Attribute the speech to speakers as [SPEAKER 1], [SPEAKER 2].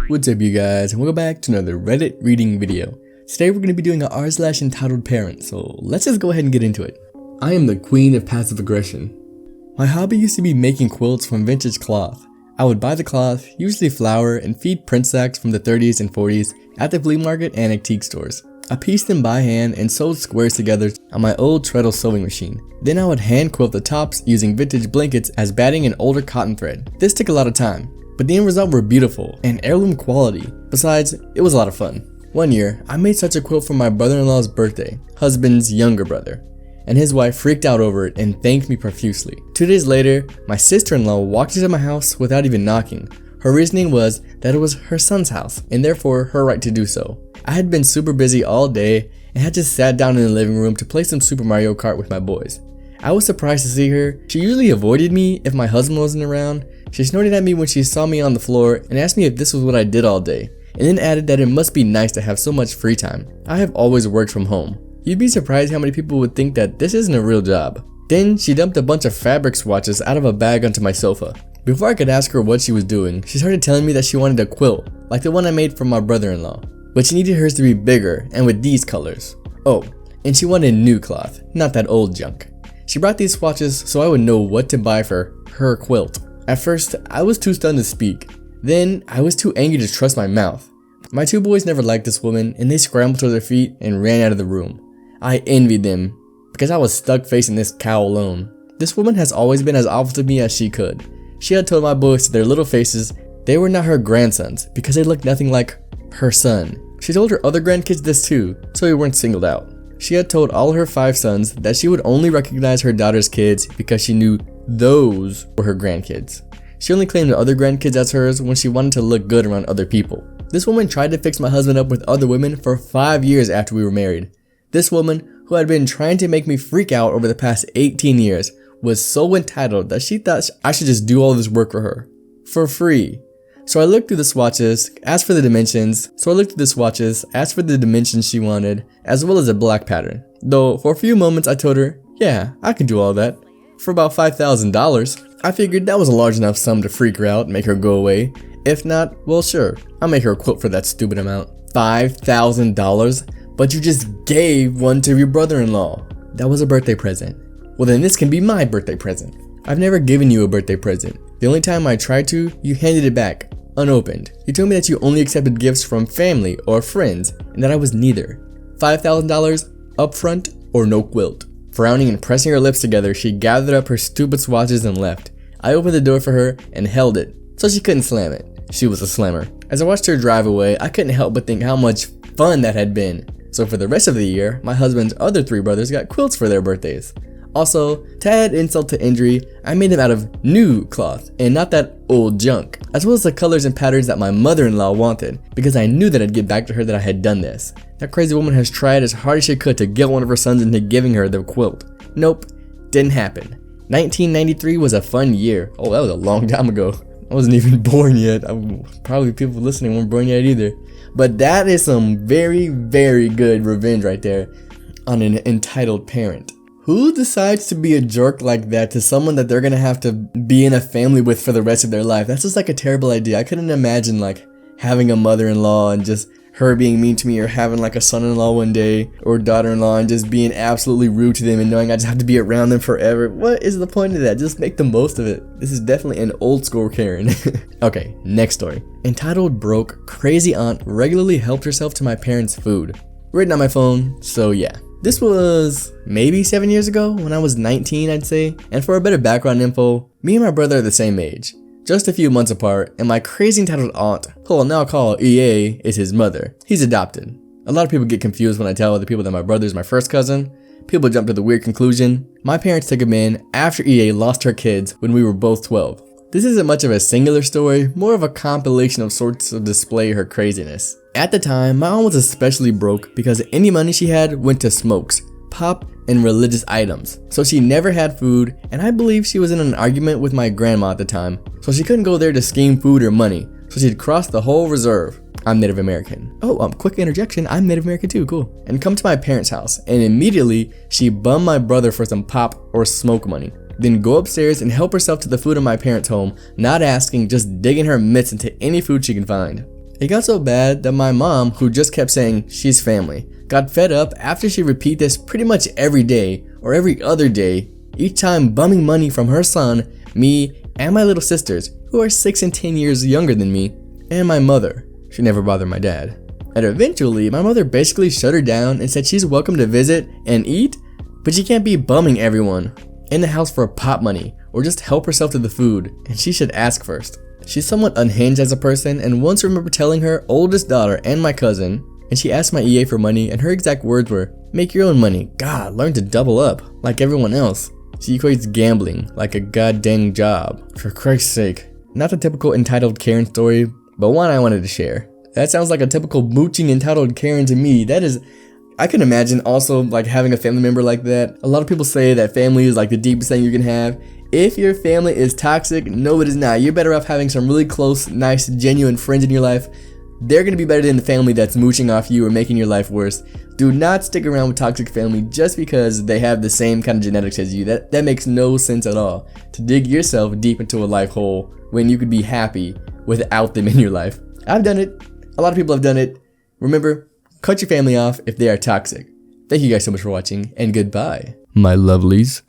[SPEAKER 1] What's up you guys, and welcome back to another Reddit reading video. Today we're going to be doing an r/entitled so let's just go ahead and get into it. I am the queen of passive aggression. My hobby used to be making quilts from vintage cloth. I would buy the cloth, usually flour, and feed print sacks from the 30s and 40s at the flea market and antique stores. I pieced them by hand and sewed squares together on my old treadle sewing machine. Then I would hand quilt the tops using vintage blankets as batting and older cotton thread. This took a lot of time, but the end result were beautiful and heirloom quality. Besides, it was a lot of fun. One year, I made such a quilt for my brother-in-law's birthday, husband's younger brother, and his wife freaked out over it and thanked me profusely. 2 days later, my sister-in-law walked into my house without even knocking. Her reasoning was that it was her son's house, and therefore her right to do so. I had been super busy all day and had just sat down in the living room to play some Super Mario Kart with my boys. I was surprised to see her. She usually avoided me if my husband wasn't around. She snorted at me when she saw me on the floor and asked me if this was what I did all day, and then added that it must be nice to have so much free time. I have always worked from home. You'd be surprised how many people would think that this isn't a real job. Then she dumped a bunch of fabric swatches out of a bag onto my sofa. Before I could ask her what she was doing, she started telling me that she wanted a quilt, like the one I made for my brother-in-law. But she needed hers to be bigger and with these colors. Oh, and she wanted new cloth, not that old junk. She brought these swatches so I would know what to buy for her quilt. At first, I was too stunned to speak. Then, I was too angry to trust my mouth. My two boys never liked this woman and they scrambled to their feet and ran out of the room. I envied them because I was stuck facing this cow alone. This woman has always been as awful to me as she could. She had told my boys to their little faces they were not her grandsons because they looked nothing like her son. She told her other grandkids this too, so we weren't singled out. She had told all her 5 sons that she would only recognize her daughter's kids because she knew those were her grandkids. She only claimed the other grandkids as hers when she wanted to look good around other people. This woman tried to fix my husband up with other women for 5 years after we were married. This woman, who had been trying to make me freak out over the past 18 years, was so entitled that she thought I should just do all this work for her. For free. So I looked through the swatches, asked for the dimensions she wanted, as well as a black pattern. Though for a few moments I told her, yeah, I can do all that. For about $5,000. I figured that was a large enough sum to freak her out and make her go away. If not, well sure, I'll make her a quilt for that stupid amount. $5,000? But you just gave one to your brother-in-law. That was a birthday present. Well then this can be my birthday present. I've never given you a birthday present. The only time I tried to, you handed it back, unopened. You told me that you only accepted gifts from family or friends, and that I was neither. $5,000 upfront or no quilt. Frowning and pressing her lips together, she gathered up her stupid swatches and left. I opened the door for her and held it, so she couldn't slam it. She was a slammer. As I watched her drive away, I couldn't help but think how much fun that had been. So for the rest of the year, my husband's other 3 brothers got quilts for their birthdays. Also, to add insult to injury, I made them out of new cloth and not that old junk, as well as the colors and patterns that my mother-in-law wanted, because I knew that I'd get back to her that I had done this. That crazy woman has tried as hard as she could to get one of her sons into giving her the quilt. Nope, didn't happen. 1993 was a fun year. Oh, that was a long time ago. I wasn't even born yet. Probably people listening weren't born yet either. But that is some very, very good revenge right there on an entitled parent. Who decides to be a jerk like that to someone that they're gonna have to be in a family with for the rest of their life? That's just like a terrible idea. I couldn't imagine like having a mother-in-law and just her being mean to me, or having like a son-in-law one day or daughter-in-law and just being absolutely rude to them and knowing I just have to be around them forever. What is the point of that? Just make the most of it. This is definitely an old school Karen. Okay, next story. Entitled broke, crazy aunt regularly helped herself to my parents' food. Written on my phone, so yeah. This was maybe 7 years ago when I was 19, I'd say. And for a bit of background info, me and my brother are the same age, just a few months apart, and my crazy entitled aunt, who I'll now call EA, is his mother. He's adopted. A lot of people get confused when I tell other people that my brother is my first cousin. People jump to the weird conclusion. My parents took him in after EA lost her kids when we were both 12. This isn't much of a singular story, more of a compilation of sorts to display her craziness. At the time, my aunt was especially broke because any money she had went to smokes, pop, and religious items. So she never had food, and I believe she was in an argument with my grandma at the time, so she couldn't go there to scheme food or money, so she'd cross the whole reserve. I'm Native American. Oh, quick interjection, I'm Native American too, cool. And come to my parents' house, and immediately she bummed my brother for some pop or smoke money. Then go upstairs and help herself to the food in my parents' home, not asking, just digging her mitts into any food she can find. It got so bad that my mom, who just kept saying she's family, got fed up after she repeat this pretty much every day or every other day, each time bumming money from her son, me, and my little sisters, who are 6 and 10 years younger than me, and my mother. She never bothered my dad. And eventually, my mother basically shut her down and said she's welcome to visit and eat, but she can't be bumming everyone in the house for pot money or just help herself to the food, and she should ask first. She's somewhat unhinged as a person, and once I remember telling her oldest daughter and my cousin, and she asked my EA for money, and her exact words were, "Make your own money. God, learn to double up like everyone else." She equates gambling like a goddamn job. For Christ's sake. Not the typical entitled Karen story, but one I wanted to share. That sounds like a typical mooching entitled Karen to me. That is, I can imagine also like having a family member like that. A lot of people say that family is like the deepest thing you can have. If your family is toxic, no it is not. You're better off having some really close, nice, genuine friends in your life. They're gonna be better than the family that's mooching off you or making your life worse. Do not stick around with toxic family just because they have the same kind of genetics as you. That makes no sense at all. To dig yourself deep into a life hole when you could be happy without them in your life. I've done it. A lot of people have done it. Remember, cut your family off if they are toxic. Thank you guys so much for watching, and goodbye, my lovelies.